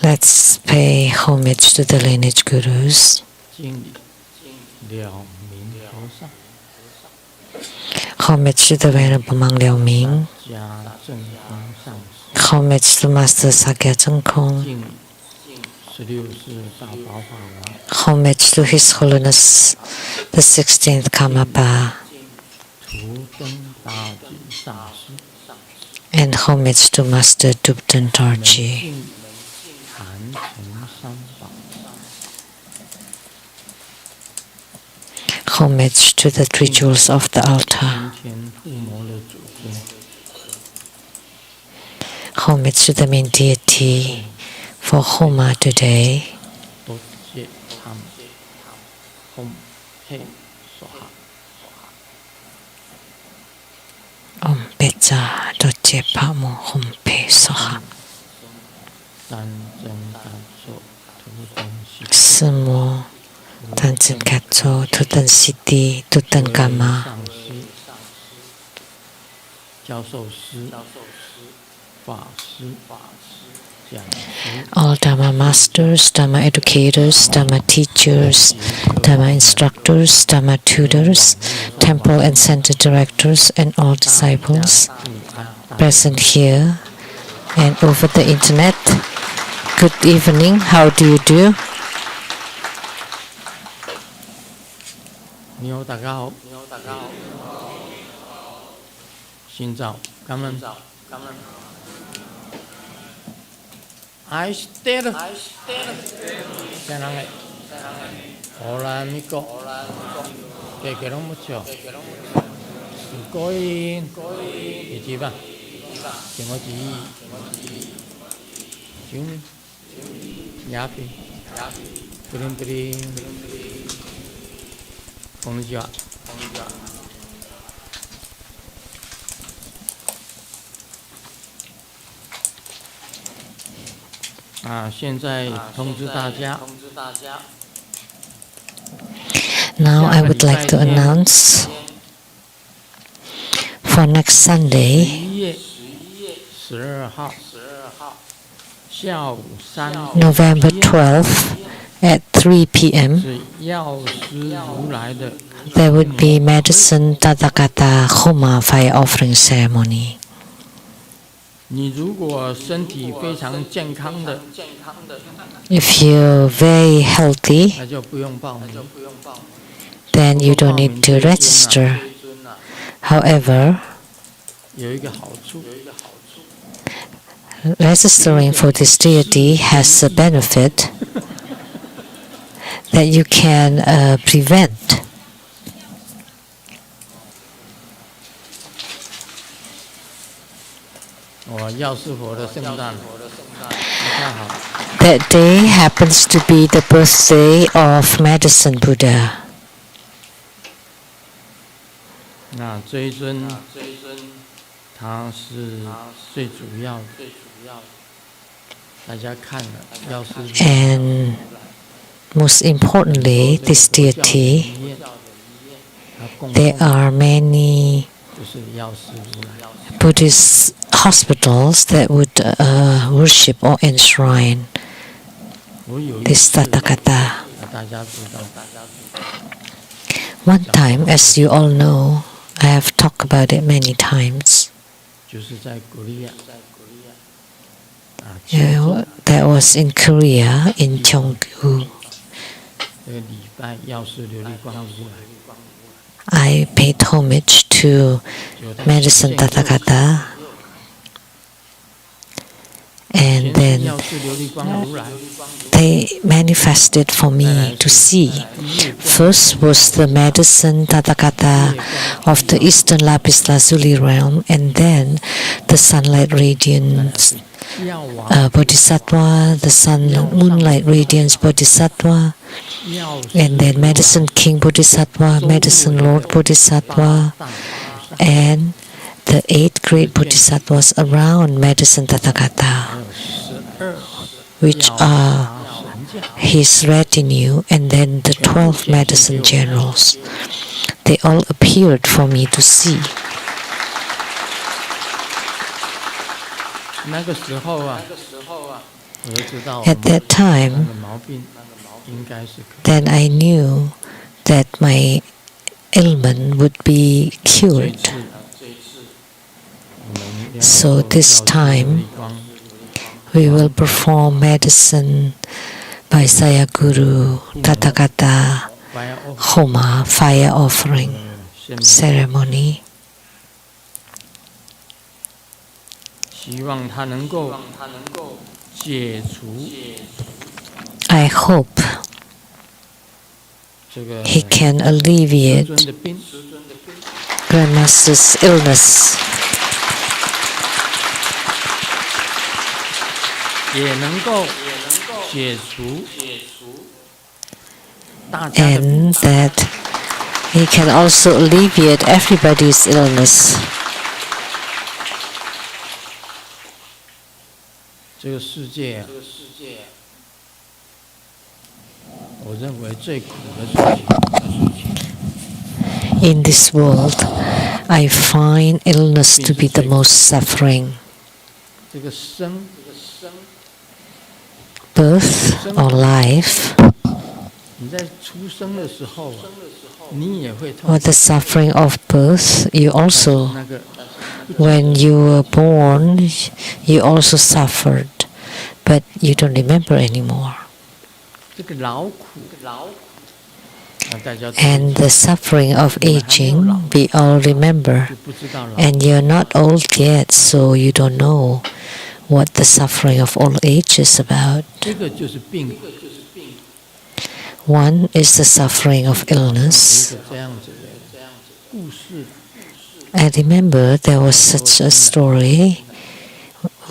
Let's pay homage to the lineage gurus. Homage to the Venerable Monk Liao Ming. Homage to Master Sakya Cheng-kung. Homage to His Holiness the 16th Karmapa. And homage to Master Dubten Dorji. Homage to the three jewels of the altar. Homage to the main deity for Homa today. Om Pecha Doche Pamo Hom Pe Soha. Semo Tanchen Katso Tutan Siti Tutan Kama. All Dharma masters, Dharma educators, Dharma teachers, Dharma instructors, Dharma tutors, temple and center directors, and all disciples present here and over the internet. Good evening. How do you do? Aishiteru. Senange. Hola, Miko. Kekero mucho. Sugoi. Ichiban. Kimochi. Jun. Yapi. Purin purin. Konnichiwa. 现在通知大家。Now I would like to announce for next Sunday, 11月12号 下午3点 November 12th at 3 p.m. 是药师如来的 there would be medicine Tathagata Homa fire offering ceremony. 你如果身体非常健康的 If you're very healthy, 那就不用报名 then you don't need to register. However, 有一个好处 registering for this deity has a benefit that you can prevent. 我药师佛的圣诞不太好 That day happens to be the birthday of Medicine Buddha. 那这一尊他是最主要的大家看了药师 And most importantly, this deity, there are many 就是药师如来 Buddhist hospitals that would worship or enshrine 我有一 this 次 Tathagata. 大家知道 One time, as you all know, I have talked about it many times. 就是在古利亚 That was in Korea, in Cheonggu. 这个礼拜药师琉璃光如来 I paid homage to Medicine Tathagata, and then 药师琉璃光如来 they manifested for me to see. First was the Medicine Tathagata of the Eastern Lapis Lazuli realm, and then the Sunlight Radiance Bodhisattva, the Moonlight Radiance Bodhisattva, and then Medicine King Bodhisattva, Medicine Lord Bodhisattva, and the 8 great Bodhisattvas around Medicine Tathagata, which are his retinue, and then the 12 medicine generals. They all appeared for me to see. 那个时候啊 At that time, then I knew that my ailment would be cured. So this time, we will perform medicine by Sayaguru Tathagata Homa fire offering ceremony. I hope he can alleviate Grandmaster's illness and that he can also alleviate everybody's illness. In this world, I find illness to be the most suffering. Birth or life, or the suffering of birth, you also, when you were born, you also suffered, but you don't remember anymore. And the suffering of aging, we all remember. And you're not old yet, so you don't know what the suffering of old age is about. One is the suffering of illness. I remember there was such a story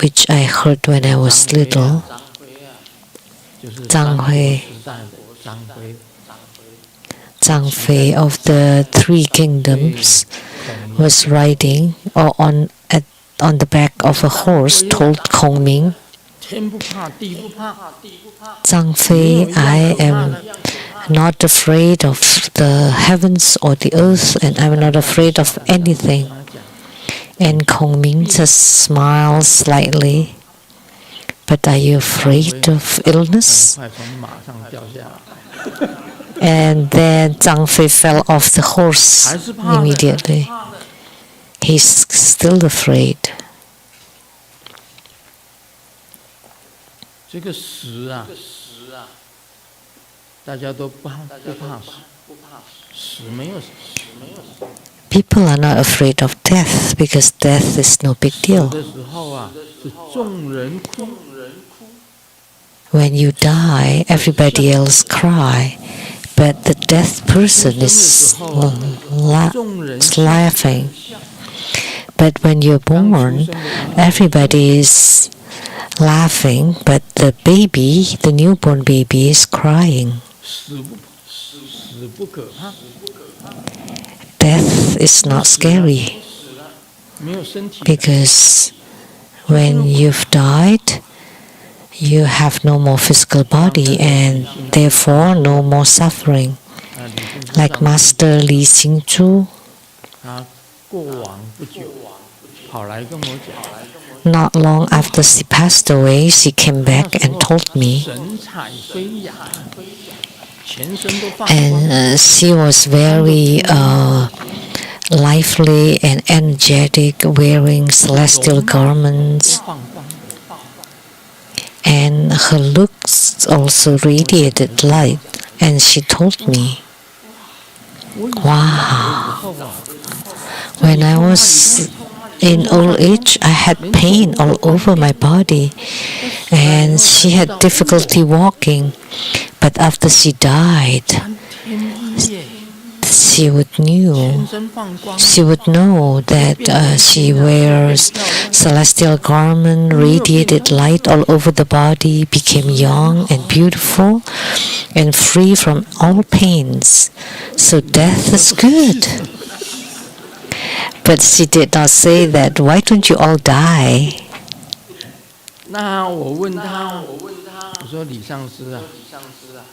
which I heard when I was little. Zhang Fei of the Three Kingdoms was riding on the back of a horse, told Kongming, Zhang Fei, I am not afraid of the heavens or the earth, and I'm not afraid of anything. And Kongming just smiled slightly. But are you afraid of illness? And then Zhang Fei fell off the horse immediately. He's still afraid. People are not afraid of death because death is no big deal. When you die, everybody else cry, but the death person is laughing. But when you're born, everybody is laughing, but the baby, the newborn baby, is crying. Death is not scary because when you've died, you have no more physical body and therefore no more suffering. Like Master Li Xingzhu, not long after she passed away, she came back and told me. And she was very lively and energetic, wearing celestial garments. And her looks also radiated light. And she told me, wow, when I was in old age, I had pain all over my body. And she had difficulty walking. But after she died, she would know that she wears celestial garment, radiated light all over the body, became young and beautiful and free from all pains. So death is good. But she did not say that, why don't you all die? 那我问他，我说李上师啊，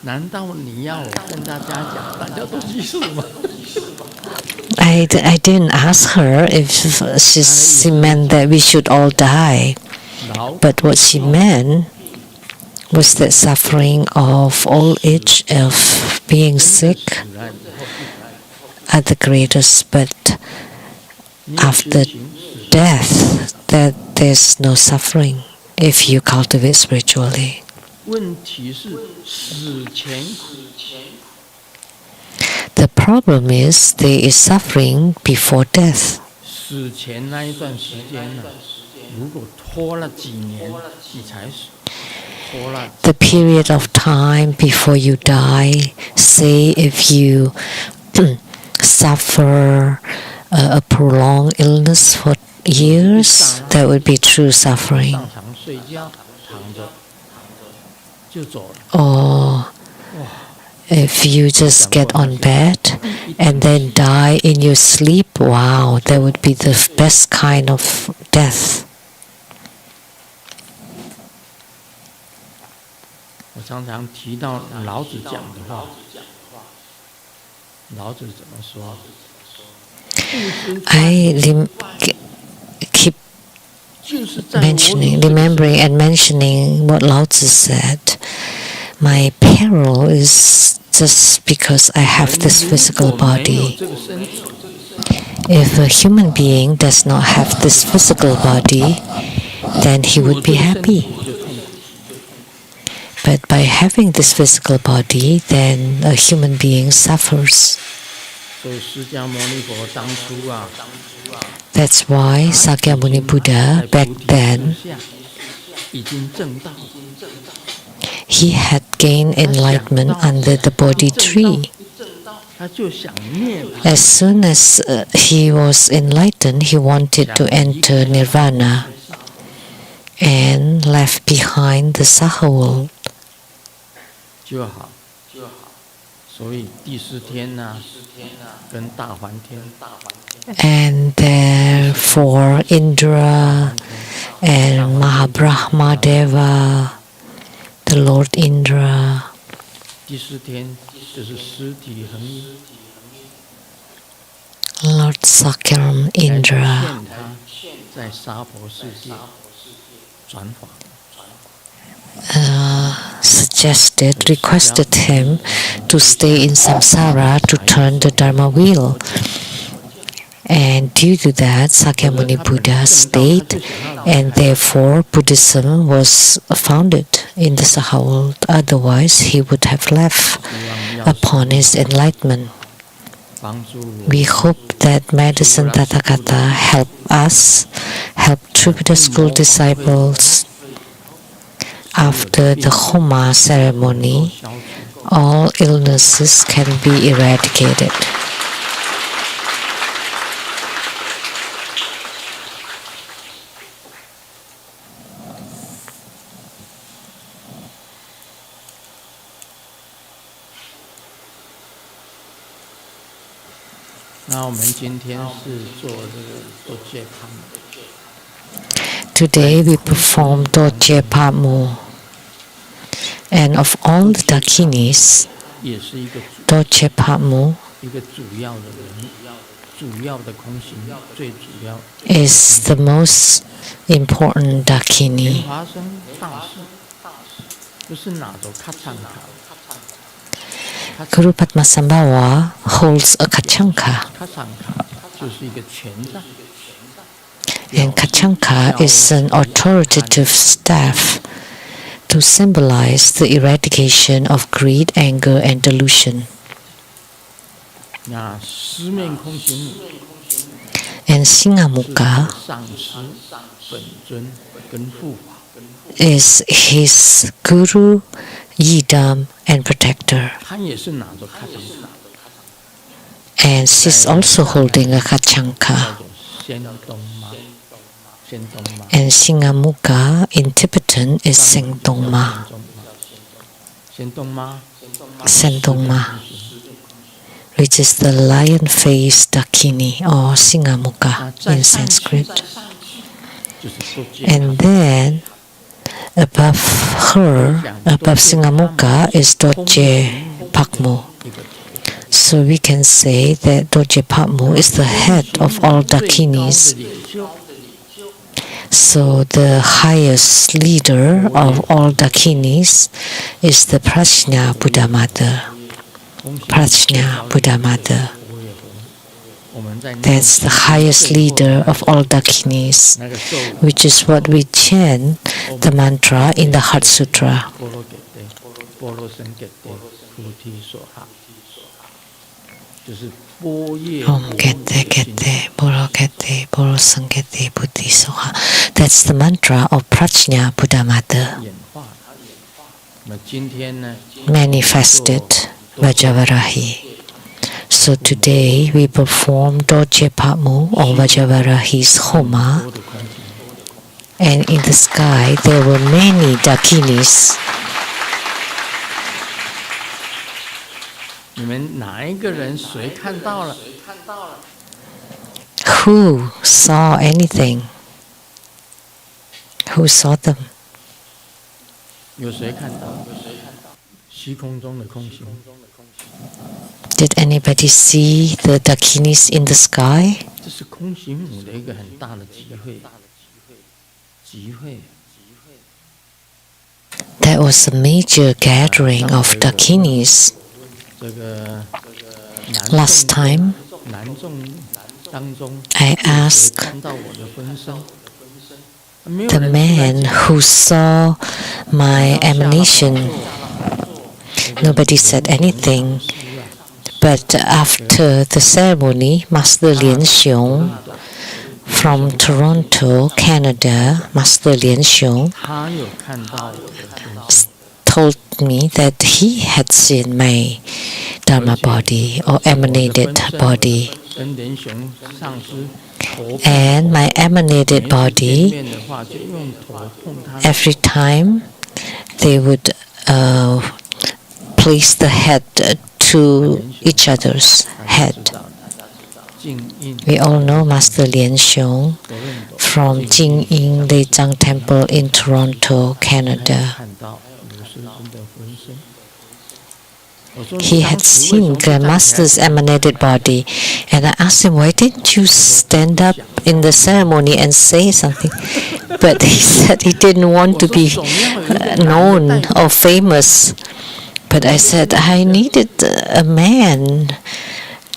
难道你要我跟大家讲，大家都记住吗？ I didn't ask her if she meant that we should all die. But what she meant was the suffering of old age, of being sick, are the greatest. But after death, that there's no suffering if you cultivate spiritually. The problem is there is suffering before death. The period of time before you die, say if you suffer a prolonged illness for years, that would be true suffering. Or if you just get on bed and then die in your sleep, wow, that would be the best kind of death. I keep remembering and mentioning what Lao Tzu said. My peril is just because I have this physical body. If a human being does not have this physical body, then he would be happy. But by having this physical body, then a human being suffers. That's why Sakyamuni Buddha back then, he had gained enlightenment under the Bodhi tree. As soon as he was enlightened, he wanted to enter Nirvana and left behind the Saha world. And therefore Indra and Mahabrahma Deva, the Lord Indra, Lord Sakyaram Indra, requested him to stay in samsara to turn the Dharma wheel. And due to that, Sakyamuni Buddha stayed, and therefore Buddhism was founded in the Saha world. Otherwise, he would have left upon his enlightenment. We hope that Medicine Tathagata help us, help Tripura school disciples. After the Homa ceremony, all illnesses can be eradicated. Today we perform Dorje Pamu. And of all the Dakinis, Dorje Pamu is the most important Dakini. Guru Padmasambhava holds a Kachanka. And Kachanka is an authoritative staff to symbolize the eradication of greed, anger, and delusion. And Singamukha is his guru, yidam, and protector. And she's also holding a Kachanka. And Singamukha in Tibetan is Sengtongma. Sengtongma, which is the lion-faced Dakini or Singamukha in Sanskrit. And then above her, above Singamukha, is Dorje Pakmu. So we can say that Dorje Pakmu is the head of all Dakinis. So the highest leader of all Dakinis is the Prajna Buddha Mother. Prajna Buddha Mother. That's the highest leader of all Dakinis, which is what we chant the mantra in the Heart Sutra. Om Kete Kete Boro Kete Boro Sankete Buddhi Soha. That's the mantra of Prajna Buddha Mother. Manifested Vajavarahi. So today we perform Dorje Patmu or Vajavarahi's Homa, and in the sky there were many Dakinis. Who saw anything? Who saw them? Did anybody see the Dakinis in the sky? That was a major gathering of Dakinis. Last time, I asked the man who saw my emanation. Nobody said anything. But after the ceremony, Master Lien Xiong from Toronto, Canada, Master Lien Xiong told me that he had seen my Dharma body or emanated body. And my emanated body, every time they would place the head to each other's head. We all know Master Lien Xiong from Jing Ying Lei Zhang Temple in Toronto, Canada. He had seen Grandmaster's emanated body, and I asked him, why didn't you stand up in the ceremony and say something? But he said he didn't want to be known or famous. But I said I needed a man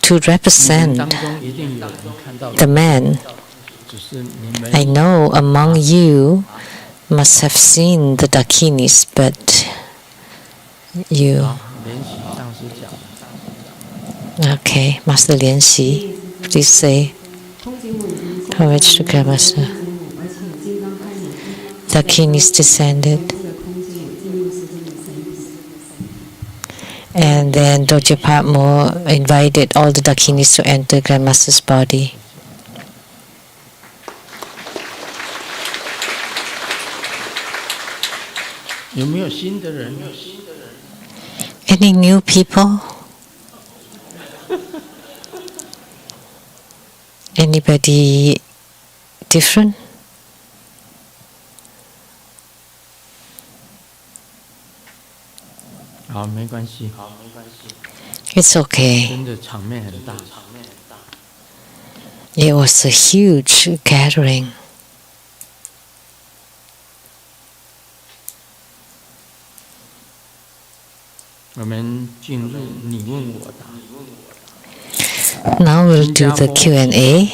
to represent the man. I know among you must have seen the Dakinis, but you... Okay, Master Lien Xi, please say homage to Grandmaster. Dakinis descended. And then Dorje Patmo invited all the Dakinis to enter Grandmaster's body. Any new people? Anybody different? It's okay. It was a huge gathering. Now we'll do the Q&A.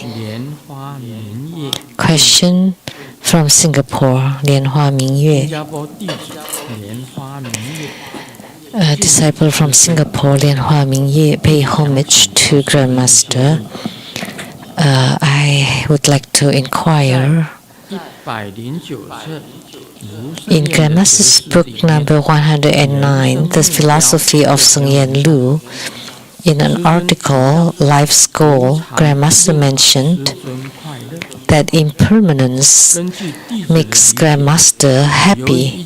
Question from Singapore, Lianhua Mingyue. A disciple from Singapore, Lianhua Mingyue, pay homage to Grandmaster. I would like to inquire. In Grandmaster's book number 109, The Philosophy of Sung Yen Lu, in an article, Life's Goal, Grandmaster mentioned that impermanence makes Grandmaster happy.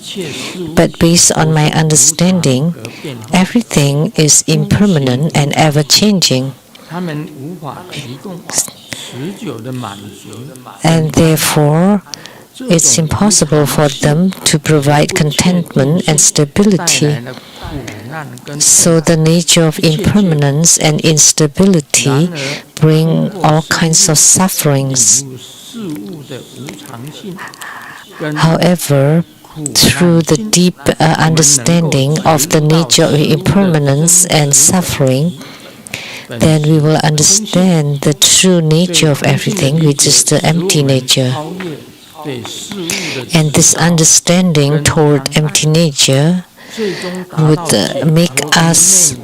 But based on my understanding, everything is impermanent and ever-changing. And therefore, it's impossible for them to provide contentment and stability. So the nature of impermanence and instability bring all kinds of sufferings. However, through the deep understanding of the nature of impermanence and suffering, then we will understand the true nature of everything, which is the empty nature. And this understanding toward empty nature would make us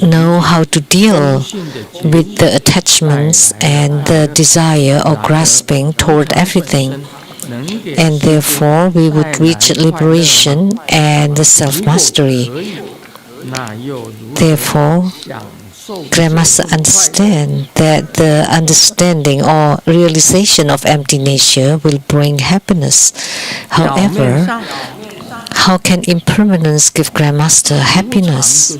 know how to deal with the attachments and the desire or grasping toward everything. And therefore, we would reach liberation and the self-mastery. Therefore, Grandmaster understand that the understanding or realization of empty nature will bring happiness. However, how can impermanence give Grandmaster happiness?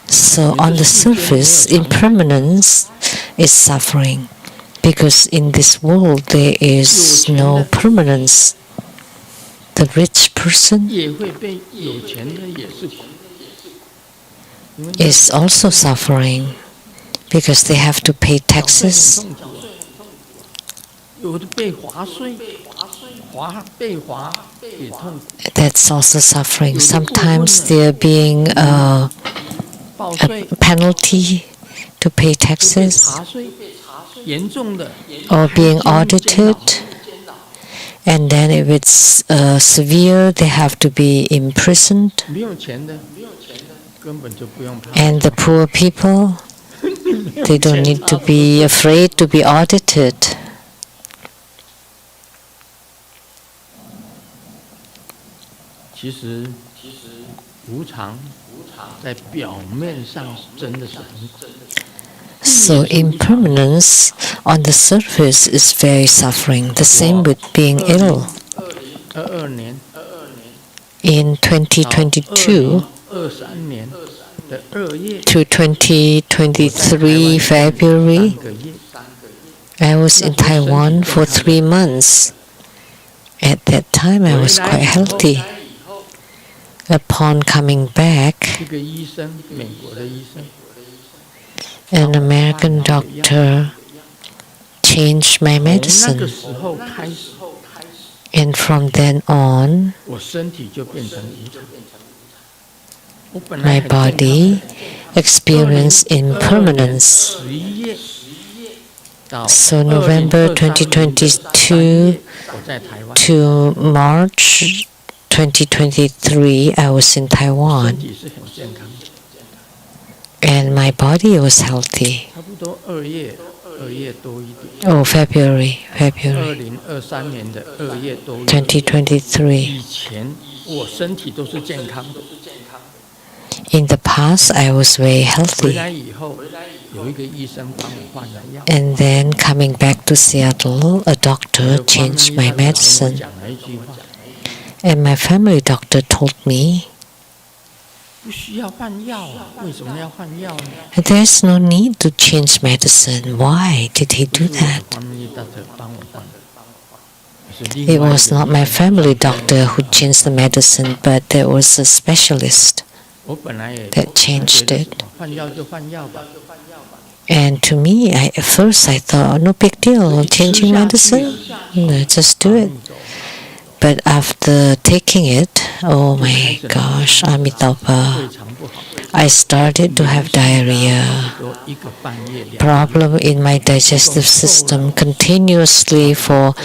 So on the surface, impermanence is suffering, because in this world there is no permanence. The rich person is also suffering because they have to pay taxes. That's also suffering. Sometimes they're being a penalty to pay taxes, or being audited, and then if it's severe, they have to be imprisoned. And the poor people, they don't need to be afraid to be audited. So impermanence on the surface is very suffering. The same with being ill. In 2022 to 2023 February, I was in Taiwan for 3 months. At that time, I was quite healthy. Upon coming back, an American doctor changed my medicine. And from then on, my body experienced impermanence. So November 2022 to March 2023, I was in Taiwan. And my body was healthy. Oh, February 2023. In the past, I was very healthy. And then coming back to Seattle, a doctor changed my medicine. And my family doctor told me, there's no need to change medicine. Why did he do that? It was not my family doctor who changed the medicine, but there was a specialist that changed it. And to me, at first I thought, no big deal, changing medicine, just do it. But after taking it, oh my gosh, Amitabha, I started to have diarrhea, problem in my digestive system continuously for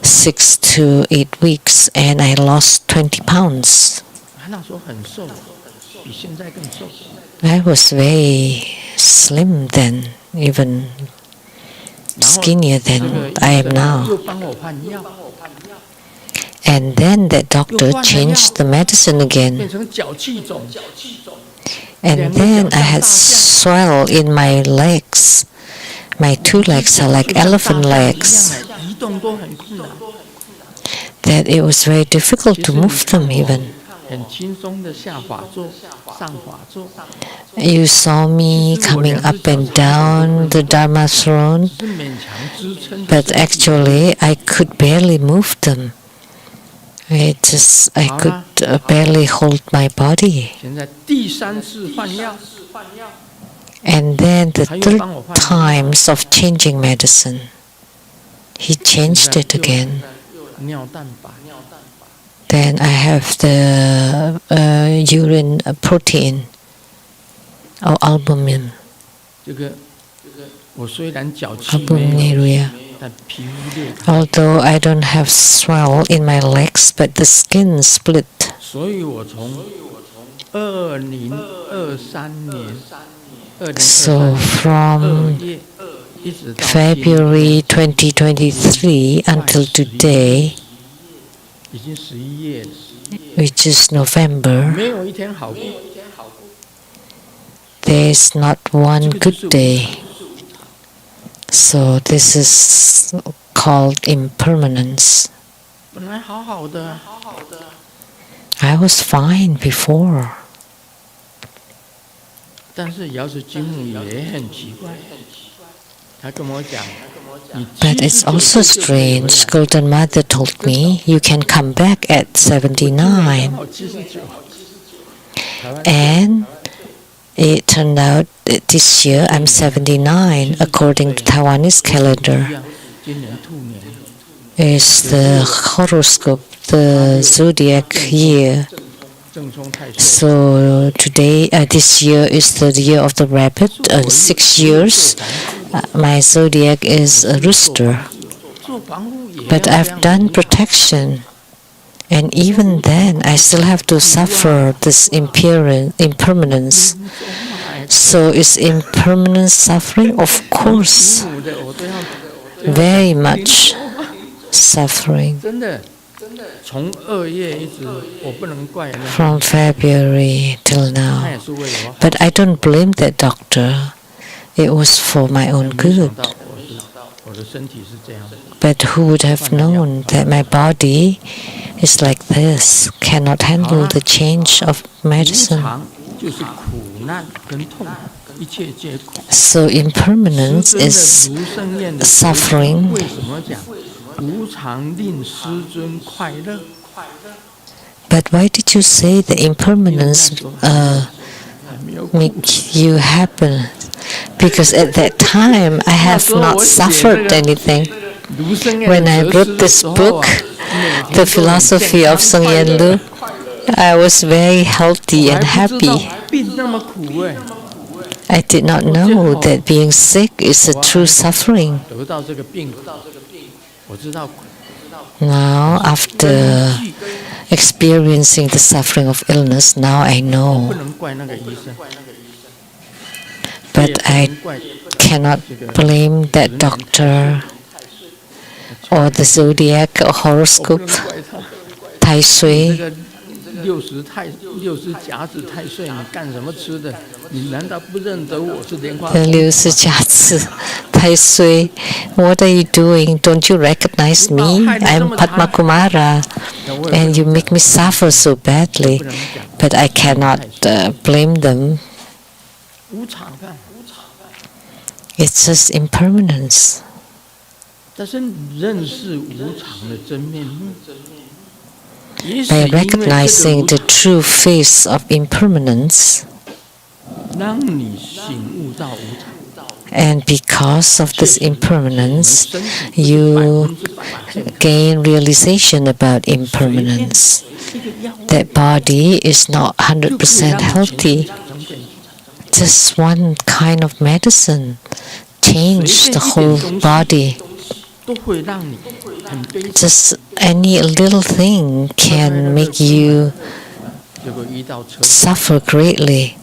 6 to 8 weeks, and I lost 20 pounds. I was very slim then, even skinnier than I am now. And then the doctor changed the medicine again. And then I had swell in my legs. My 2 legs are like elephant legs. That it was very difficult to move them even. You saw me coming up and down the Dharma throne, but actually I could barely move them. I could barely hold my body. And then the third times of changing medicine, he changed it again. Then I have the urine protein or albumin, albuminuria. Although I don't have swell in my legs, but the skin split. So from February 2023 until today, which is November, there is not one good day. So this is called impermanence. I was fine before. But it's also strange. Golden Mother told me, you can come back at 79. And it turned out that this year I'm 79, according to Taiwanese calendar. It's the horoscope, the zodiac year. So today, this year is the year of the rabbit. 6 years, my zodiac is a rooster. But I've done protection, and even then, I still have to suffer this impermanence. So is impermanence suffering? Of course, very much suffering. From February till now. But I don't blame that doctor. It was for my own good. But who would have known that my body is like this, cannot handle the change of medicine? So impermanence is suffering. But why did you say the impermanence make you happen? Because at that time I have not suffered anything. When I wrote this book, The Philosophy of Sung Yen Lu, I was very healthy and happy. I did not know that being sick is a true suffering. Now, after experiencing the suffering of illness, now I know. But I cannot blame that doctor or the zodiac or horoscope, Tai Sui. 60甲子太岁，你干什么吃的？你难道不认得我是莲花？60甲子太岁 What are you doing? Don't you recognize me? I'm Padma Kumara, and you make me suffer so badly. But I cannot blame them. It's just impermanence. 但是认识无常的真面目。 By recognizing the true face of impermanence, and because of this impermanence, you gain realization about impermanence. That body is not 100% healthy. Just one kind of medicine changed the whole body. Just any little thing can make you suffer greatly.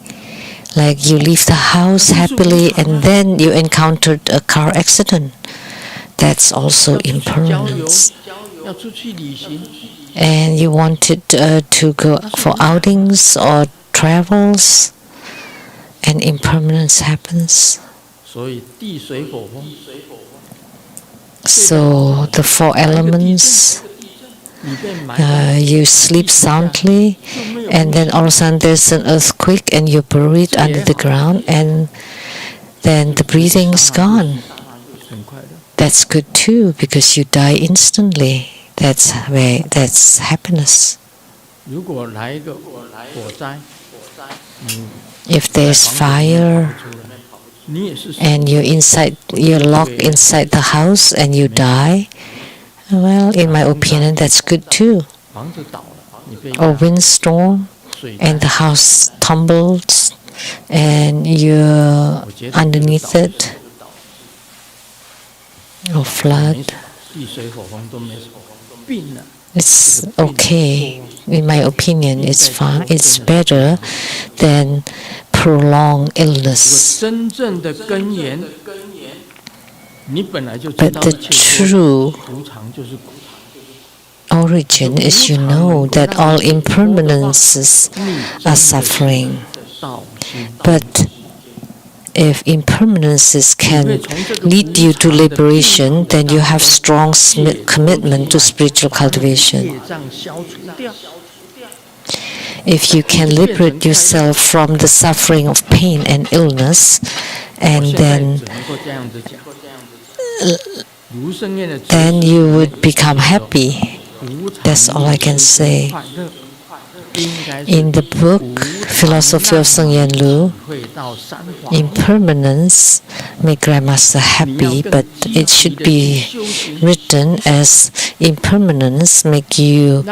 Like you leave the house happily and then you encountered a car accident. That's also impermanence. And you wanted to go for outings or travels, and impermanence happens. So the 4 elements, you sleep soundly, and then all of a sudden there's an earthquake and you're buried under the ground, and then the breathing is gone. That's good too, because you die instantly. That's happiness. If there's fire and you're locked inside the house and you die, well, in my opinion, that's good too. Or windstorm and the house tumbles and you're underneath it, or flood. It's okay. In my opinion, it's fine. It's better than prolonged illness. But the true origin is you know that all impermanences are suffering. But if impermanences can lead you to liberation, then you have strong commitment to spiritual cultivation. If you can liberate yourself from the suffering of pain and illness, and then you would become happy. That's all I can say. In the book Philosophy of Sung Yen Lu, impermanence make Grandmaster happy, but it should be written as impermanence make you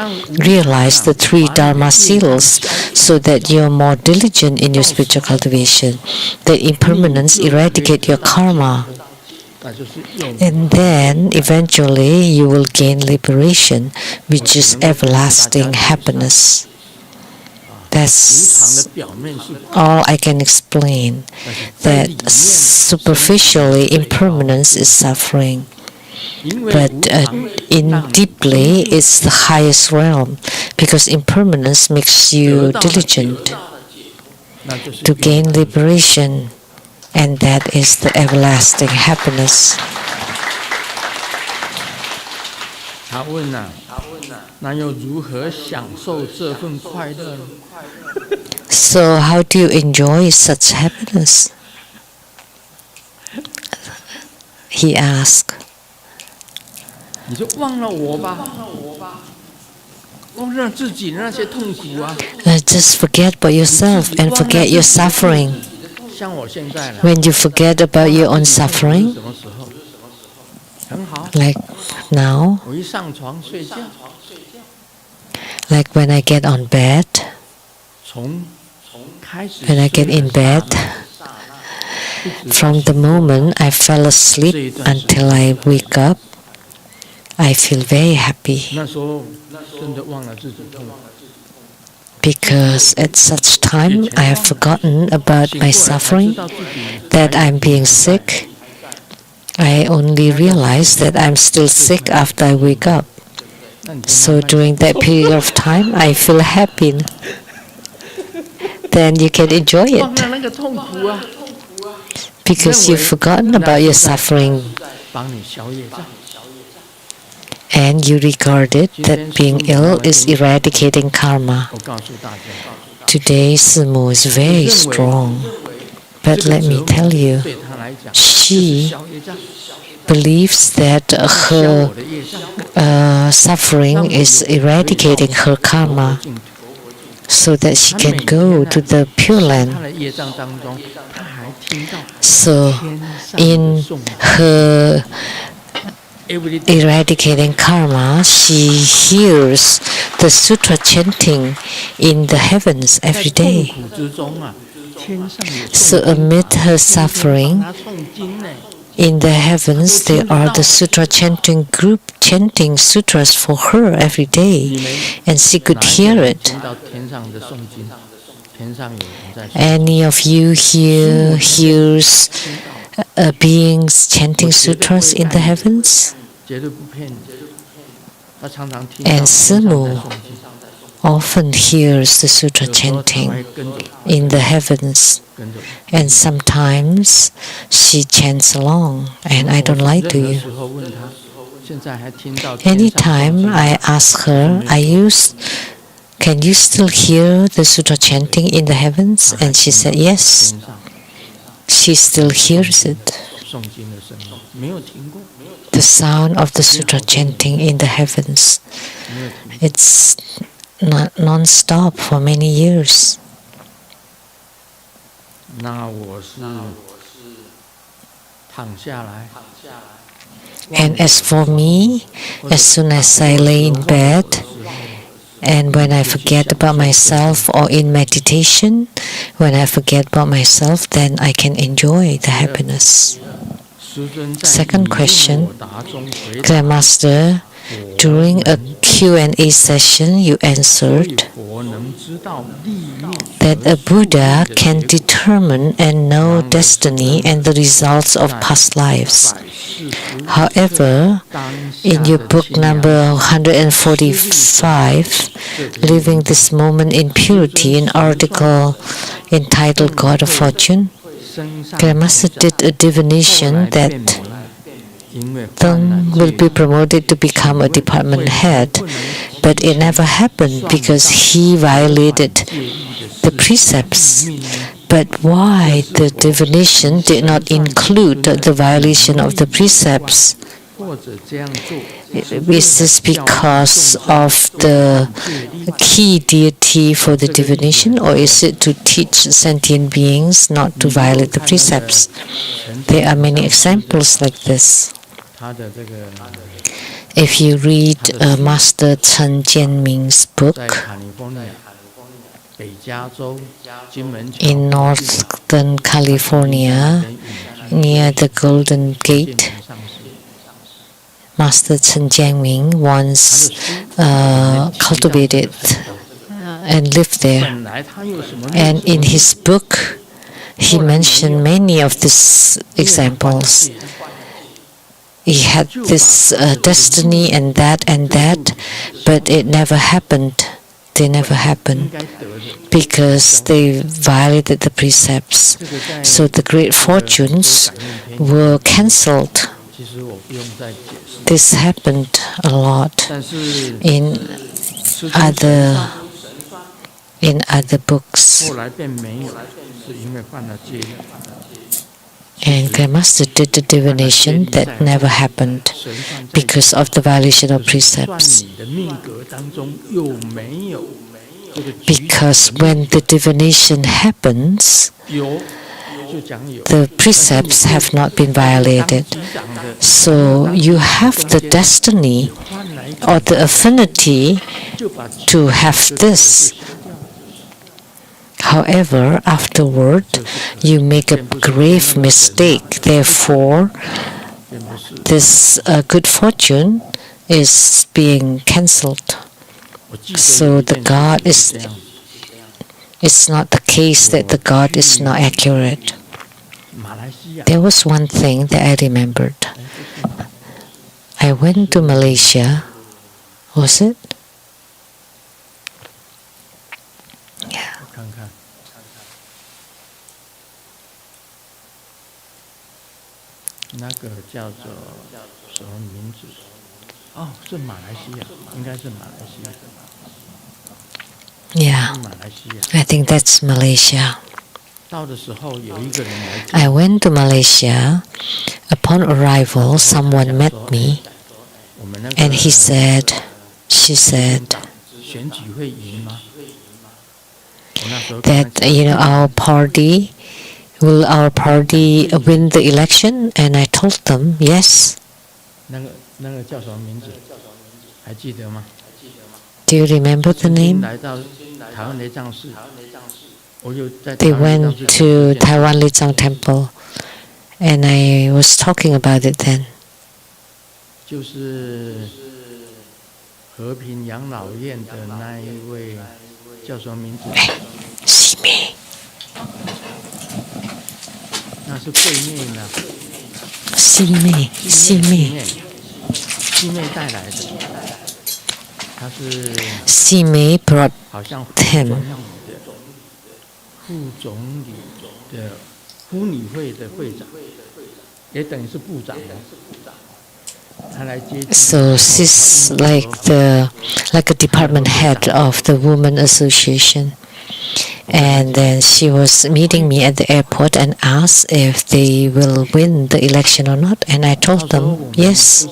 realize the 3 Dharma seals, so that you're more diligent in your spiritual cultivation. That impermanence eradicate your karma. And then eventually you will gain liberation, which is everlasting happiness. That's all I can explain, that superficially impermanence is suffering, but in deeply it's the highest realm, because impermanence makes you diligent to gain liberation, and that is the everlasting happiness. So how do you enjoy such happiness? He asked. Just forget about yourself and forget your suffering. When you forget about your own suffering, like now, like when I get on bed, when I get in bed, from the moment I fell asleep until I wake up, I feel very happy. Because at such time I have forgotten about my suffering, that I'm being sick. I only realize that I'm still sick after I wake up. So during that period of time, I feel happy. Then you can enjoy it. Because you've forgotten about your suffering. And you regard it that being ill is eradicating karma. Today, Simu is very strong. But let me tell you, she believes that her suffering is eradicating her karma, so that she can go to the Pure Land. So, in her eradicating karma, she hears the sutra chanting in the heavens every day. So amid her suffering, in the heavens there are the sutra chanting group chanting sutras for her every day, and she could hear it. Any of you here hears beings chanting sutras in the heavens? And Simu often hears the sutra chanting in the heavens, and sometimes she chants along, and I don't lie to you. Anytime I ask her, can you still hear the sutra chanting in the heavens? And she said yes, she still hears it. The sound of the sutra chanting in the heavens. It's not non-stop for many years. And as for me, as soon as I lay in bed, and when I forget about myself, or in meditation, when I forget about myself, then I can enjoy the happiness. Second question, Grandmaster, during a Q&A session, you answered that a Buddha can determine and know destiny and the results of past lives. However, in your book number 145, Living This Moment in Purity, an article entitled God of Fortune, Grandmaster did a divination that Teng will be promoted to become a department head, but it never happened because he violated the precepts. But why the divination did not include the violation of the precepts? Is this because of the key deity for the divination, or is it to teach sentient beings not to violate the precepts? There are many examples like this. If you read Master Chen Jianming's book, in northern California, near the Golden Gate, Master Chen Jianming once cultivated and lived there. And in his book, he mentioned many of these examples. He had this destiny and that, but it never happened. They never happened because they violated the precepts. So the great fortunes were cancelled. This happened a lot in other books. And Grandmaster did the divination that never happened because of the violation of precepts. Because when the divination happens, the precepts have not been violated. So you have the destiny or the affinity to have this. However, afterward, you make a grave mistake. Therefore, this good fortune is being cancelled. So the God is. It's not the case that the God is not accurate. There was one thing that I remembered. I went to Malaysia. Was it? Yeah. Yeah, I think that's Malaysia. I went to Malaysia. Upon arrival, someone met me, and she said, that will our party win the election? And I told them, yes. Do you remember the name? They went to Taiwan Lizang Temple, and I was talking about it then. Sime. Sime brought him. So she's like a department head of the Women Association. And then she was meeting me at the airport and asked if they will win the election or not. And I told them, yes.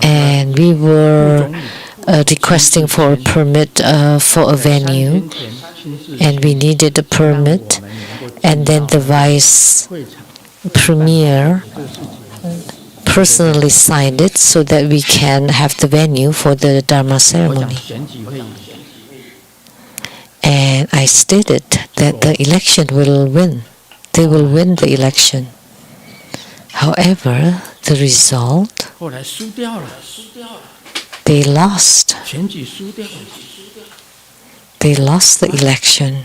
And we were requesting for a permit for a venue. and we needed a permit, and then the vice premier personally signed it so that we can have the venue for the Dharma ceremony. And I stated that the election will win. They will win the election. However, the result, they lost. They lost the election.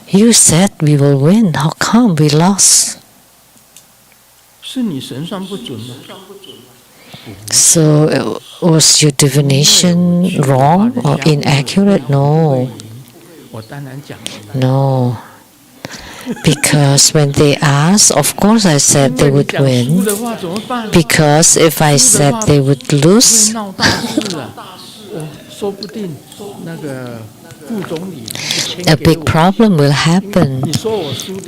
You said we will win. How come we lost? So was your divination wrong or inaccurate? No. No. Because when they asked, of course I said they would win. Because if I said they would lose, a big problem will happen.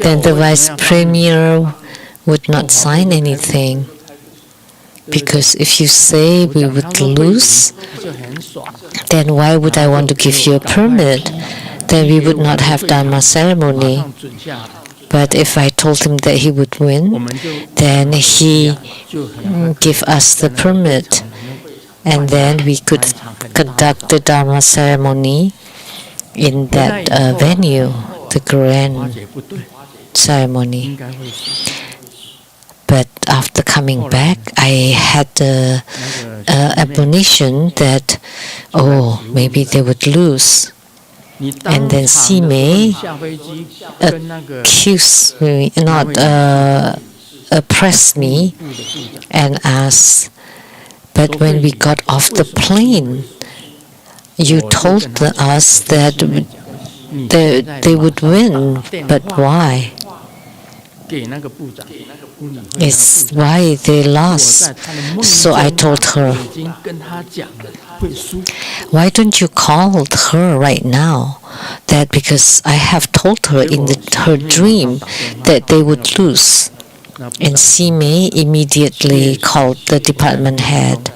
Then the vice premier would not sign anything. Because if you say we would lose, then why would I want to give you a permit? Then we would not have Dharma ceremony. But if I told him that he would win, then he give us the permit. And then we could conduct the Dharma ceremony in that venue, the grand ceremony. But after coming back, I had the admonition that, maybe they would lose. And then Sime accused me, oppressed me, and asked, but when we got off the plane, you told us that they would win, but why? It's why they lost. So I told her, why don't you call her right now? That because I have told her in her dream that they would lose. And Sime immediately called the department head,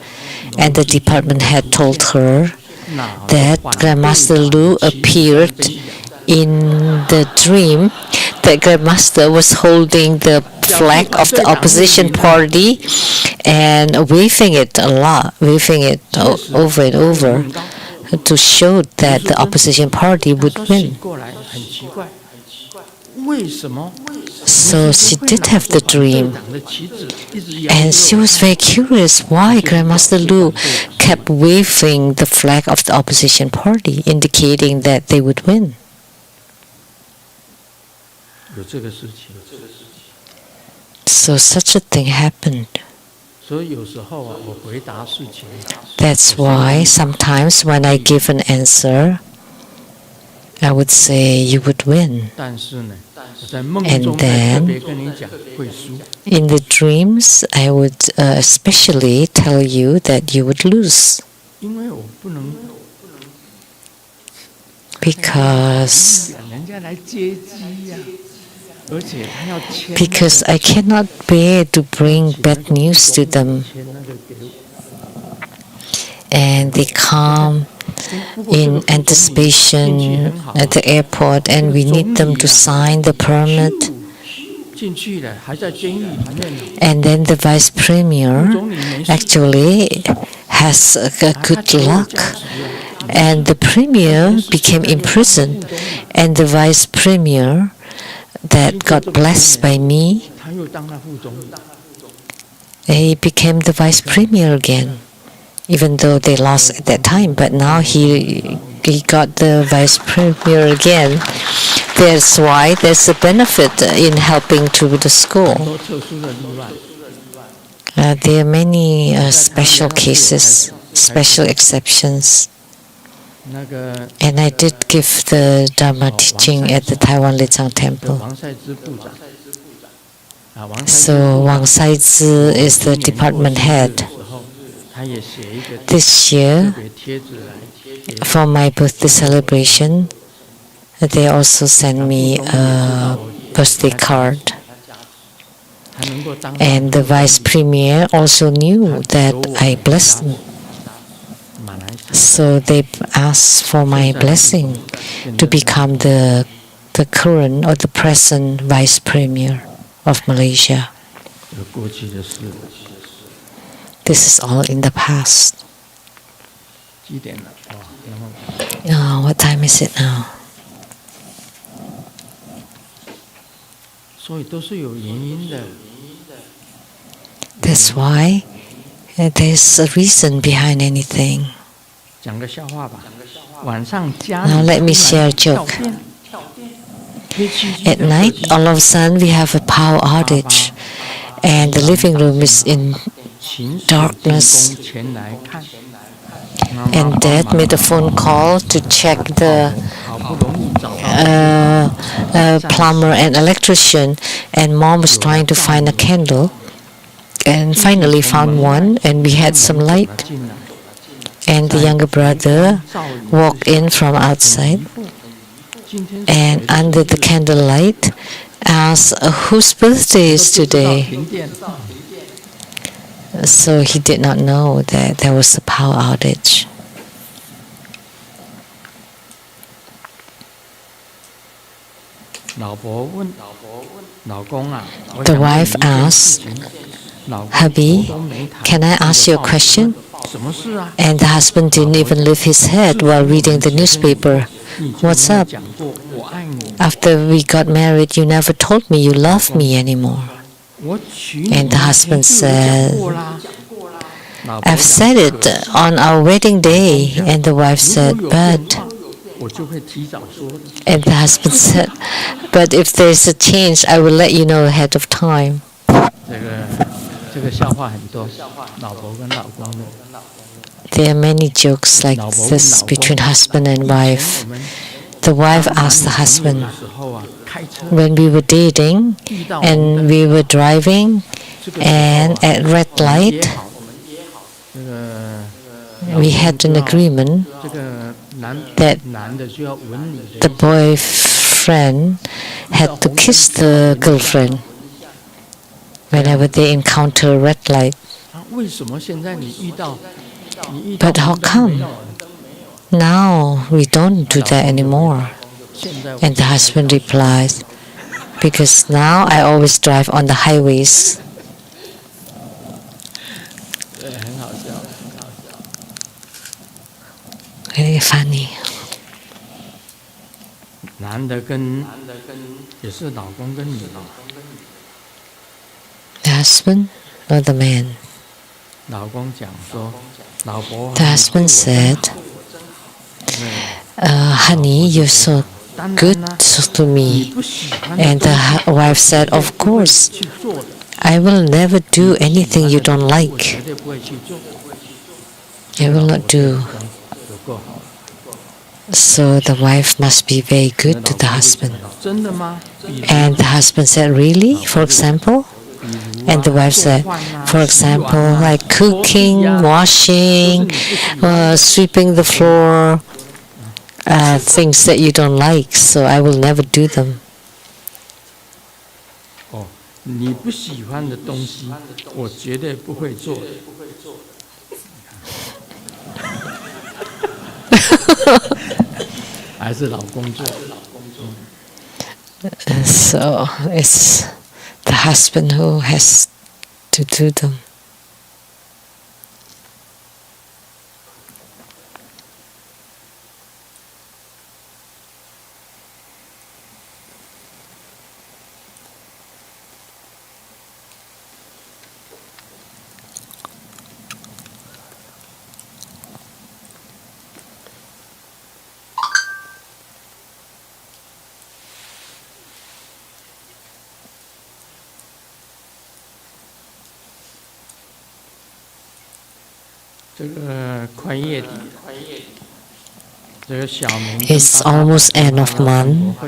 and the department head told her that Grandmaster Lu appeared in the dream that Grandmaster was holding the flag of the opposition party and waving it a lot, waving it over and over to show that the opposition party would win. So she did have the dream, and she was very curious why Grandmaster Lu kept waving the flag of the opposition party, indicating that they would win. So such a thing happened. That's why sometimes when I give an answer, I would say you would win. And then in the dreams, I would especially tell you that you would lose. Because I cannot bear to bring bad news to them. And they come in anticipation at the airport, and we need them to sign the permit. And then the vice premier actually has a good luck. And the premier became imprisoned, and the vice premier that got blessed by me, he became the vice premier again, even though they lost at that time. But now he got the vice premier again. That's why there's a benefit in helping to the school. There are many special cases, special exceptions. And I did give the Dharma teaching at the Taiwan Lichang Temple. So Wang Saizhi is the department head. This year, for my birthday celebration, they also sent me a birthday card. And the vice premier also knew that I blessed them. So they asked for my blessing to become the current or the present vice premier of Malaysia. This is all in the past. Oh, what time is it now? That's why there's a reason behind anything. Now let me share a joke. At night, all of a sudden we have a power outage and the living room is in darkness. And Dad made a phone call to check the plumber and electrician, and Mom was trying to find a candle and finally found one, and we had some light. And the younger brother walked in from outside and under the candlelight asked, whose birthday is today? So he did not know that there was a power outage. The wife asked, hubby, can I ask you a question? And the husband didn't even lift his head while reading the newspaper. What's up? After we got married, you never told me you loved me anymore. And the husband said, I've said it on our wedding day. And the wife said, but... And the husband said, but if there's a change, I will let you know ahead of time. There are many jokes like this between husband and wife. The wife asked the husband, when we were dating and we were driving and at red light, we had an agreement that the boyfriend had to kiss the girlfriend whenever they encounter a red light. But how come now we don't do that anymore? And the husband replies, because now I always drive on the highways. Very funny. The husband or the man? The husband said, honey, you're so good to me. And the wife said, of course, I will never do anything you don't like. I will not do. So the wife must be very good to the husband. And the husband said, really? For example? And the wife said, for example, like cooking, washing, sweeping the floor, things that you don't like, so I will never do them. So it's the husband who has to do them. It's almost end of month,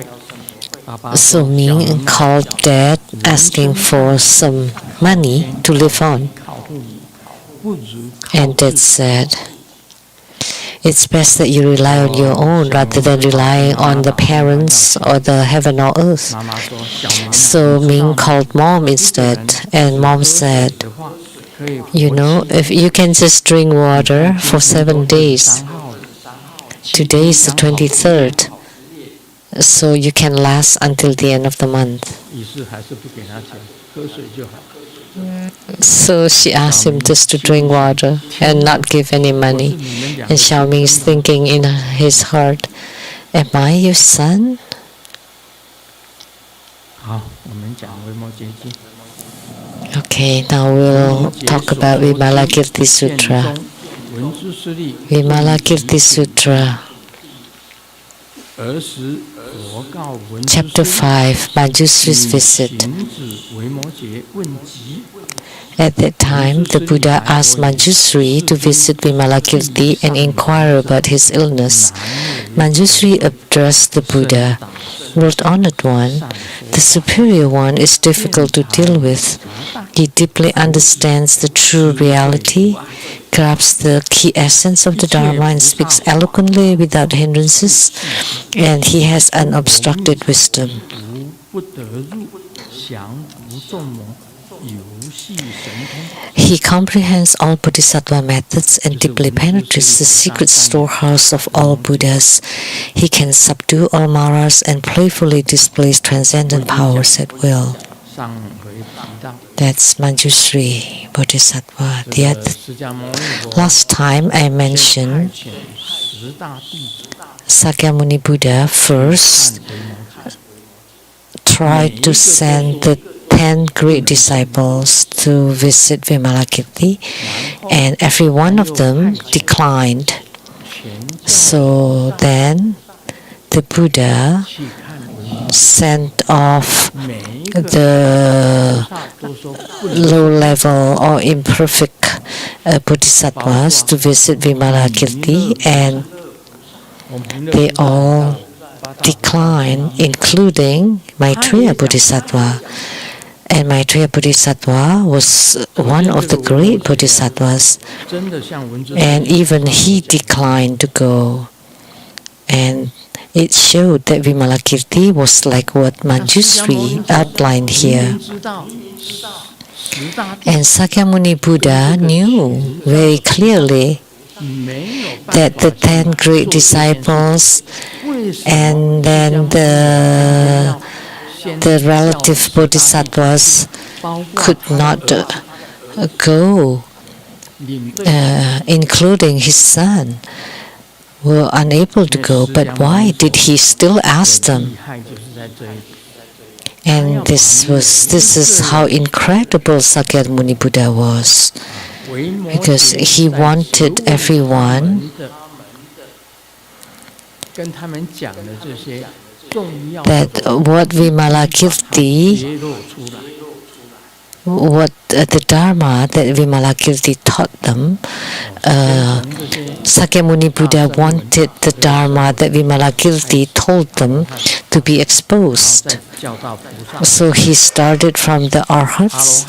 so Ming called Dad asking for some money to live on. And Dad said, it's best that you rely on your own rather than relying on the parents or the heaven or earth. So Ming called Mom instead, and Mom said, You know, if you can just drink water for 7 days, today is the 23rd, so you can last until the end of the month. So she asked him just to drink water and not give any money. And Xiaoming is thinking in his heart, am I your son? Okay, now we'll talk about Vimalakirti Sutra. Vimalakirti Sutra, Chapter 5, Manjusri's Visit. At that time, the Buddha asked Manjusri to visit Vimalakirti and inquire about his illness. Manjusri addressed the Buddha, Lord Honored One, the Superior One is difficult to deal with. He deeply understands the true reality, grasps the key essence of the Dharma and speaks eloquently without hindrances, and he has unobstructed wisdom. He comprehends all bodhisattva methods and deeply penetrates the secret storehouse of all Buddhas. He can subdue all maras and playfully displays transcendent powers at will. That's Manjusri Bodhisattva. Last time I mentioned Sakyamuni Buddha first tried to send the 10 great disciples to visit Vimalakirti, and every one of them declined. So then the Buddha sent off the low-level or imperfect bodhisattvas to visit Vimalakirti, and they all declined, including Maitreya Bodhisattva. And Maitreya Bodhisattva was one of the great bodhisattvas, and even he declined to go. And it showed that Vimalakirti was like what Manjusri outlined here. And Sakyamuni Buddha knew very clearly that the 10 great disciples and then the relative bodhisattvas could not go, including his son, were unable to go. But why did he still ask them? And this is how incredible Sakyamuni Buddha was, because he wanted everyone that what Vimalakirti, what the Dharma that Vimalakirti taught them, Sakyamuni Buddha wanted the Dharma that Vimalakirti told them to be exposed. So he started from the Arhats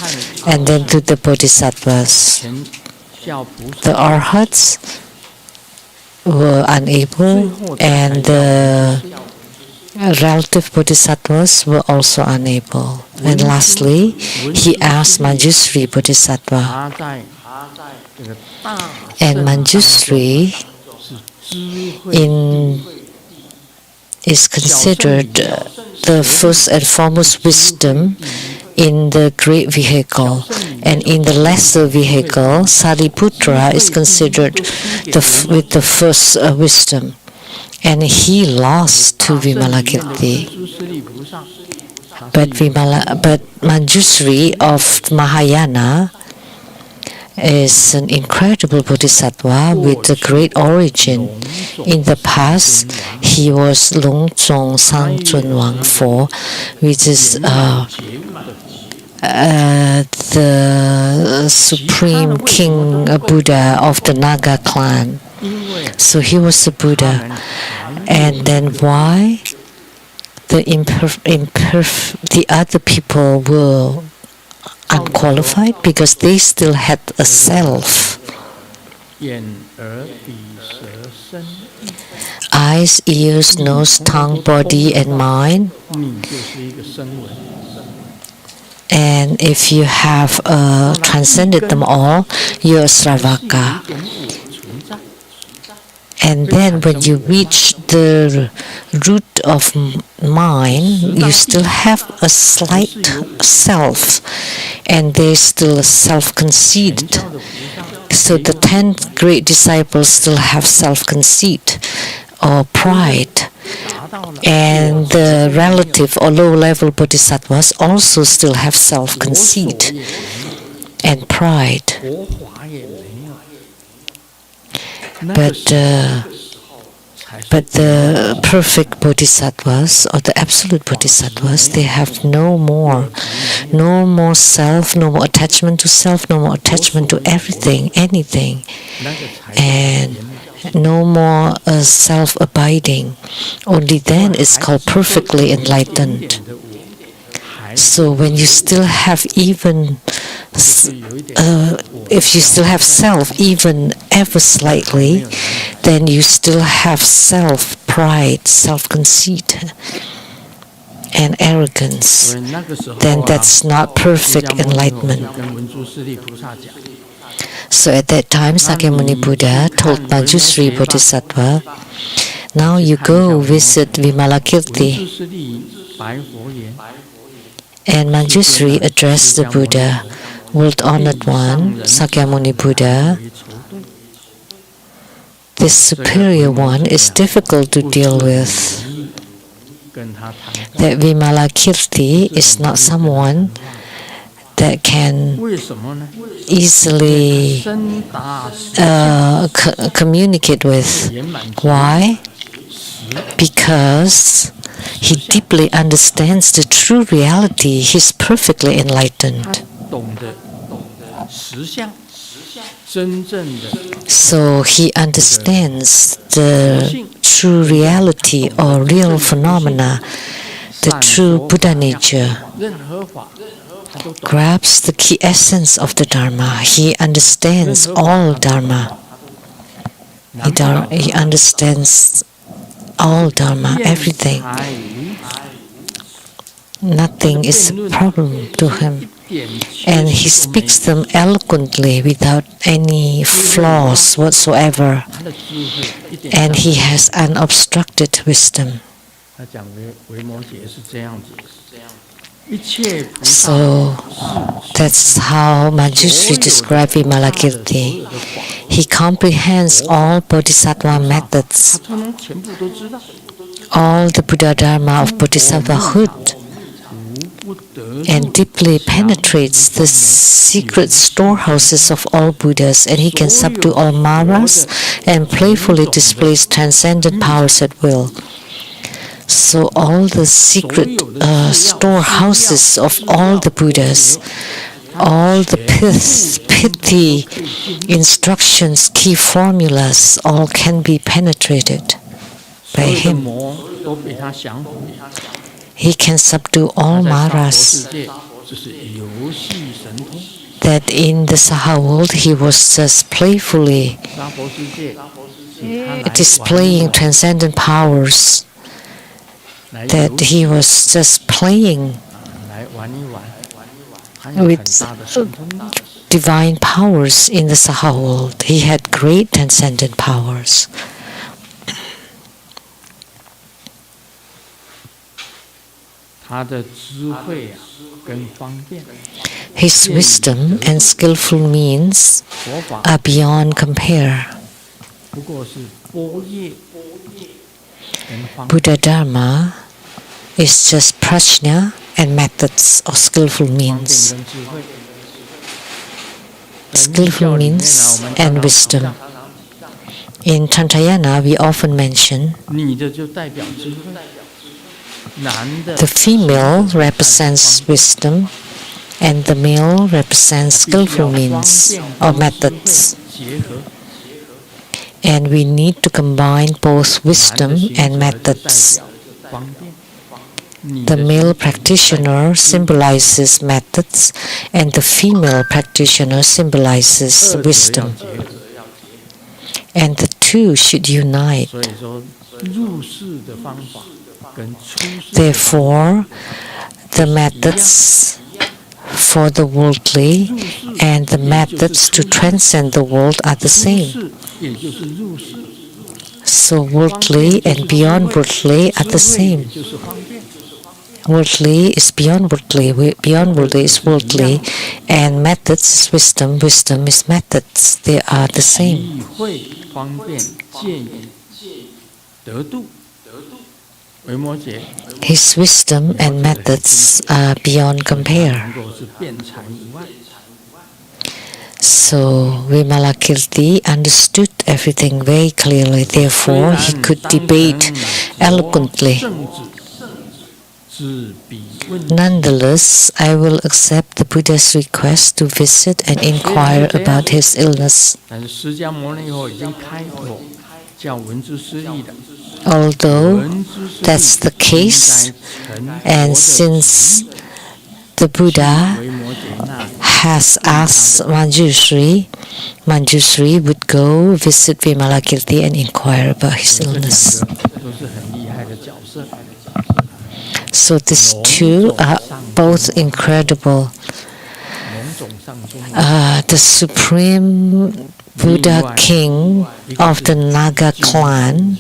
and then to the Bodhisattvas. The Arhats were unable, and the relative bodhisattvas were also unable. And lastly, he asked Manjusri Bodhisattva. And Manjusri is considered the first and foremost wisdom in the great vehicle, and in the lesser vehicle, Sariputra is considered with the first wisdom, and he lost to Vimalakirti. But Manjusri of Mahayana is an incredible bodhisattva with a great origin. In the past, he was Long Zong Sang Chun Wang Fo, which is the supreme king Buddha of the Naga clan. So he was a Buddha. And then why the other people were unqualified? Because they still had a self. Eyes, ears, nose, tongue, body, and mind. And And if you have transcended them all, you're Sravaka. And then when you reach the root of mind, you still have a slight self, and there's still a self-conceit. So the 10 great disciples still have self-conceit or pride. And the relative or low-level bodhisattvas also still have self-conceit and pride. But the perfect bodhisattvas or the absolute bodhisattvas, they have no more self, no more attachment to self, no more attachment to everything, anything, and no more self-abiding. Only then it's called perfectly enlightened. So when you still have even, if you still have self even ever slightly, then you still have self-pride, self-conceit, and arrogance. Then that's not perfect enlightenment. So at that time, Sakyamuni Buddha told Manjusri Bodhisattva, now you go visit Vimalakirti. And Manjusri addressed the Buddha, World Honored One, Sakyamuni Buddha, this superior one is difficult to deal with. That Vimalakirti is not someone that can easily communicate with. Why? Because he deeply understands the true reality. He's perfectly enlightened. So he understands the true reality or real phenomena, the true Buddha nature, grabs the key essence of the Dharma. He understands all Dharma. He understands all Dharma, everything. Nothing is a problem to him. And he speaks them eloquently without any flaws whatsoever. And he has unobstructed wisdom. So that's how Manjusri described Vimalakirti. He comprehends all bodhisattva methods, all the Buddha Dharma of bodhisattvahood, and deeply penetrates the secret storehouses of all Buddhas, and he can subdue all Maras and playfully displays transcendent powers at will. So all the secret storehouses of all the Buddhas, all the pithy instructions, key formulas, all can be penetrated by him. He can subdue all Maras. That in the Saha world he was just playfully displaying transcendent powers. That he was just playing with divine powers in the Saha world. He had great transcendent powers. His wisdom and skillful means are beyond compare. Buddha Dharma is just prajna and methods or skillful means. Skillful means and wisdom. In Tantrayana, we often mention the female represents wisdom and the male represents skillful means or methods. And we need to combine both wisdom and methods. The male practitioner symbolizes methods and the female practitioner symbolizes wisdom. And the two should unite. Therefore, the methods for the worldly, and the methods to transcend the world are the same. So worldly and beyond worldly are the same. Worldly is beyond worldly, beyond worldly is worldly, and methods is wisdom, wisdom is methods. They are the same. His wisdom and methods are beyond compare. So Vimalakirti understood everything very clearly, therefore he could debate eloquently. Nonetheless, I will accept the Buddha's request to visit and inquire about his illness. Although that's the case, and since the Buddha has asked Manjushri, Manjushri would go visit Vimalakirti and inquire about his illness. So these two are both incredible. The supreme Buddha king of the Naga clan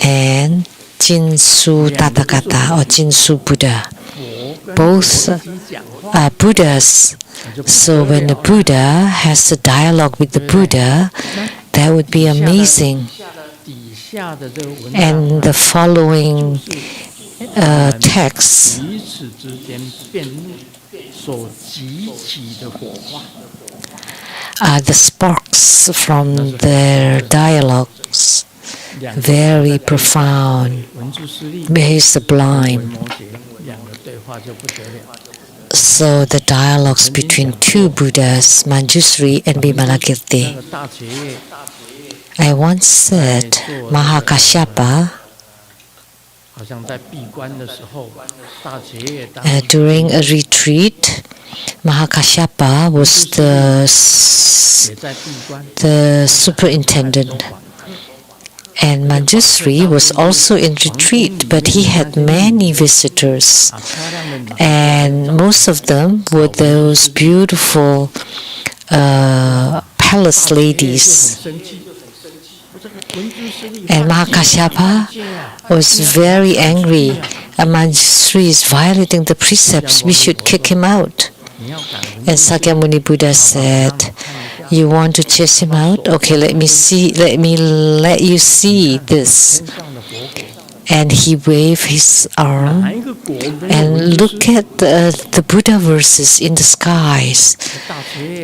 and Jinsu Tathagata or Jinsu Buddha. Both are Buddhas. So when the Buddha has a dialogue with the Buddha, that would be amazing. And the following text are the sparks from their dialogues, very profound, very sublime. So the dialogues between two Buddhas, Manjushri and Vimalakirti. I once said Mahakasyapa during a retreat, Mahakasyapa was the superintendent, and Manjushri was also in retreat, but he had many visitors, and most of them were those beautiful palace ladies. And Mahakasyapa was very angry. Manjushri is violating the precepts. We should kick him out. And Sakyamuni Buddha said, "You want to chase him out? Okay, let me let you see this." And he waved his arm and look at the Buddha verses in the skies.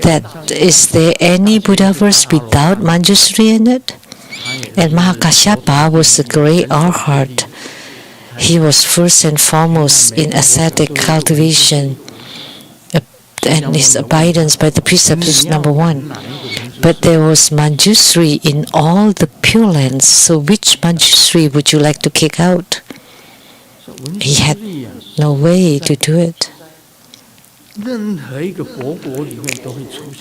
That is there any Buddha verse without Manjushri in it? And Mahakasyapa was a great arhat. He was first and foremost in ascetic cultivation, and his abidance by the precepts was number one. But there was Manjushri in all the Pure Lands. So which Manjushri would you like to kick out? He had no way to do it.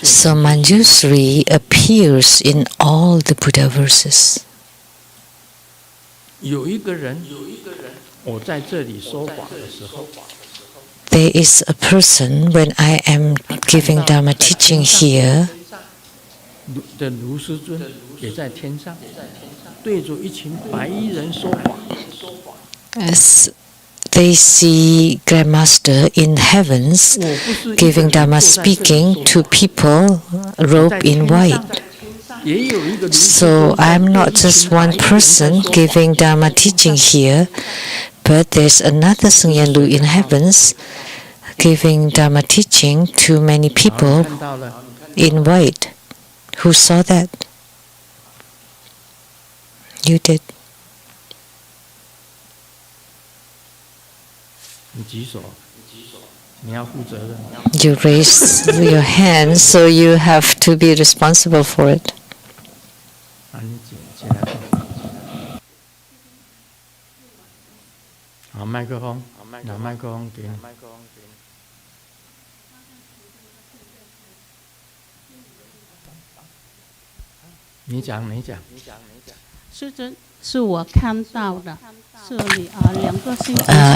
So Manjushri appears in all the Buddha verses. There is a person, when I am giving Dharma teaching here, as they see Grandmaster in heavens giving Dharma speaking to people robed in white. So I'm not just one person giving Dharma teaching here, but there's another Sungyanlu in heavens giving Dharma teaching to many people in white. Who saw that? You did. You raised your hand, so you have to be responsible for it.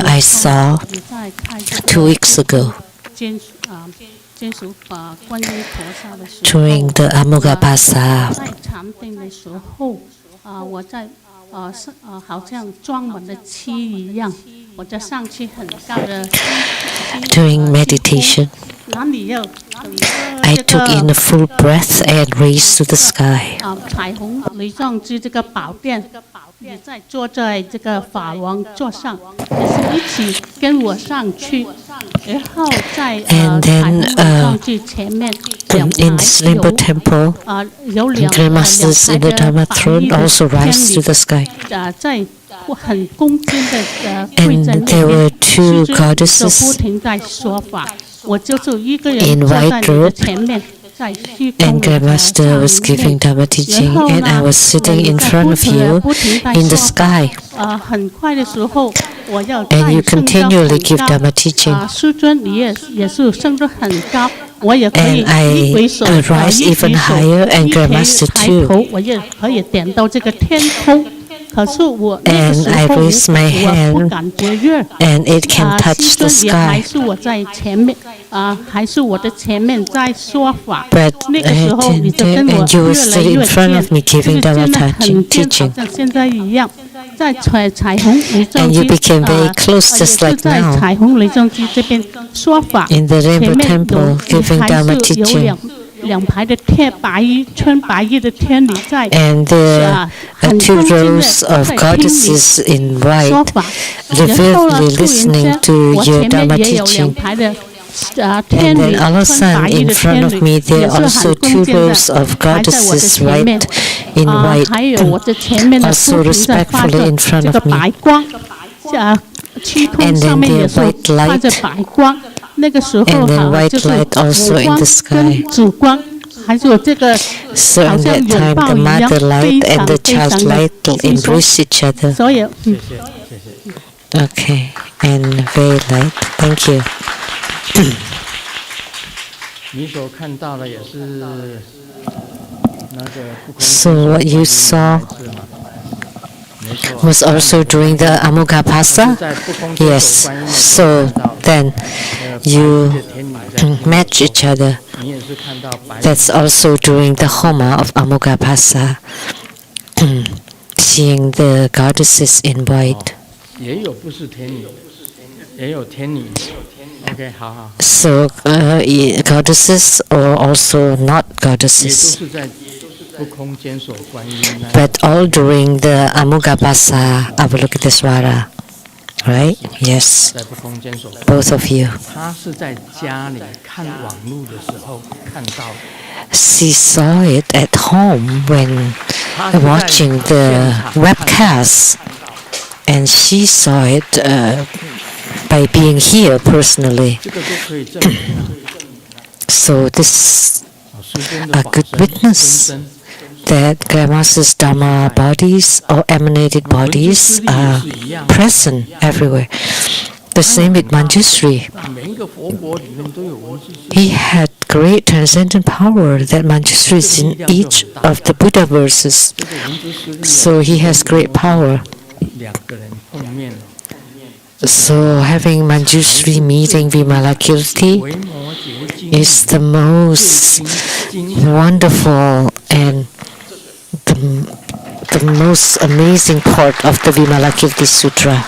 I saw 2 weeks ago During the Amughapasa, 在禅定的时候，我在好像装满了气一样，我就上去很高的 during meditation, 哪里有 I took in a full breath and raised to the sky. 彩虹雷藏之这个宝殿，也在坐在这个法王座上，也是一起跟我上去，然后在彩虹雷藏之前面两排 In this Limbo temple, 有两 Grand Masters in the Dharma throne also rise to the sky. 在很恭敬的跪在 And 那 there were 边， two 就不 goddesses 停在说法，我就是一个人 in 坐在 white 你的 robe, 前面，在虚空 and 的 Grand Master was 上 giving 面。 Dharma teaching, 然后 and I 呢， was sitting in front of you 不停在 in the 说法 sky. 很快的时候，我要 And you 再升到 continually 很 give 高 Dharma teaching. 师尊，你也是升得很高，我也可以 And I 一挥手， rise 一 even 举手， higher, and 一 Grand 抬 Master 抬 too. 头，我也可以点到这个天空。可是我那个 And 时 I 候 raise my 我不 hand, 感觉热。 and it can 师 touch the 尊也还 sky. 是我在前面，还是我的前面在说法。 But 那个时候你就跟我 and you were 越来 still 越 in front 近， of me 就 giving 是 Dharma 真的很近， teaching. 好像现在一样。在彩虹雷藏 And you 机 became very close, 也 just 是 like 在 now. 彩虹雷藏机这边说法。 In the 前 Rainbow 面 Temple, 有 giving 还 Dharma 是有 teaching. 两排的白衣穿白衣的天女在 And there are 很 two 恭敬的 rows of 在听你 goddesses in 说 white, 法。然后呢， reverently 突然 listening 间， to 我 your 前 Dharma 面也有两 teaching. 排的天 And 女 then all of a 穿白 sudden, 衣 in 的 front 天 of 女 me, 也 there 是 are 很 also 恭 two 敬的 rows of 排在我的 goddesses 前面。 right in white, 还有我的前面的 also 不停在发 respectfully 着 in front 这个 of me. 白光，虚空 And 上 then 面 their 也是 white 发着 light. 白光。那个时候 And then 哈， white 就是 light also 母 in 光 the sky. 跟主光，还有这个 So 好 in 像 that 拥 time, 抱 the 一样， mother 非 light 常 and the 非常 child 的 light 轻松。 embrace each other. 所以， Okay, and very light. Thank you. 你所看到的也是那个不空 So what you saw 没错 was also during the Amughapasa? 在不空接 Yes. 手观音的时候 So 看到 then 白 you 衣的天女在听 match each other. 你也是看到白衣 That's also during the Homa of Amughapasa. Seeing the goddesses in white. 也有不是天女，也有天女。OK， 好好， So goddesses or also not 也都 goddesses. 是在不空间所观音那。 But all during the Amughapasa Avalokitesvara. Right? Yes. 在不空间所， Both of you. 他是在家里看网络的时候看到的。 She saw it at home when 他是在 watching the 现场 webcast, and she saw it by being here personally. 这个都可以证明啊。 So this 师尊的 a 法 good 身 witness 真身 that Grandmaster's Dharma bodies or emanated bodies are present everywhere. The same with Manjushri. 每一个佛国里面都有文殊师 He had great transcendent power that Manjushri is in each of the Buddha verses. 这个文殊师利 So he has great power. 两个人碰面了， So having Manjushri meeting Vimalakirti 维摩诘经 is the most 经 wonderful and the most amazing part of the Vimalakirti Sutra.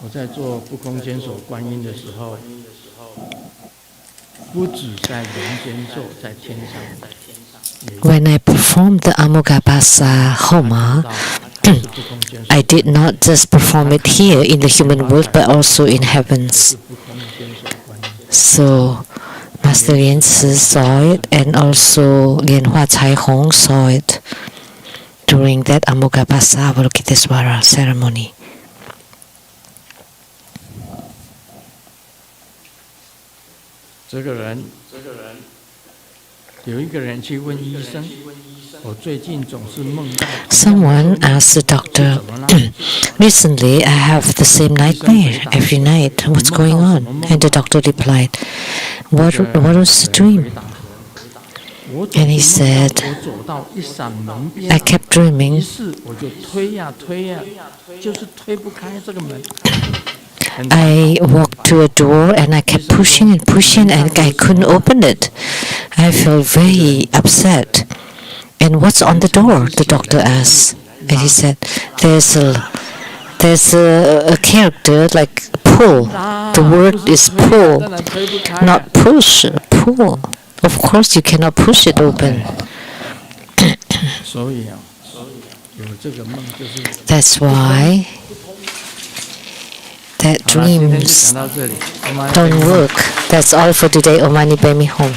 我在做不空间所观音的时候，不止在人间做，在天上， When I performed the Amughapasa Homa, 是不空间所， I did not just perform it here in the human world but also in heavens. 是不空间所观音。 So Master Lien Tzu saw it, and also Lien Hua Chai Hong saw it during that Amughapasa Avalokitesvara ceremony. 这个人，有一个人去问医生，我最近总是梦到。 Someone asked the doctor, recently I have the same nightmare every night. What's going on? And the doctor replied, what was the dream? And he said, 我走到一扇门边 I kept dreaming. 于是我就推呀推呀，就是推不开这个门。 I walked to a door and I kept pushing and pushing and I couldn't open it. I felt very upset. And what's on the door? The doctor asked. And he said, there's a character like pull. The word is pull, not push, pull. Of course you cannot push it open. 所以啊，有这个梦就是。 That's why that 好了，今天就 dreams 讲到这里。 don't work. That's all for today. Om Mani Padme Hum.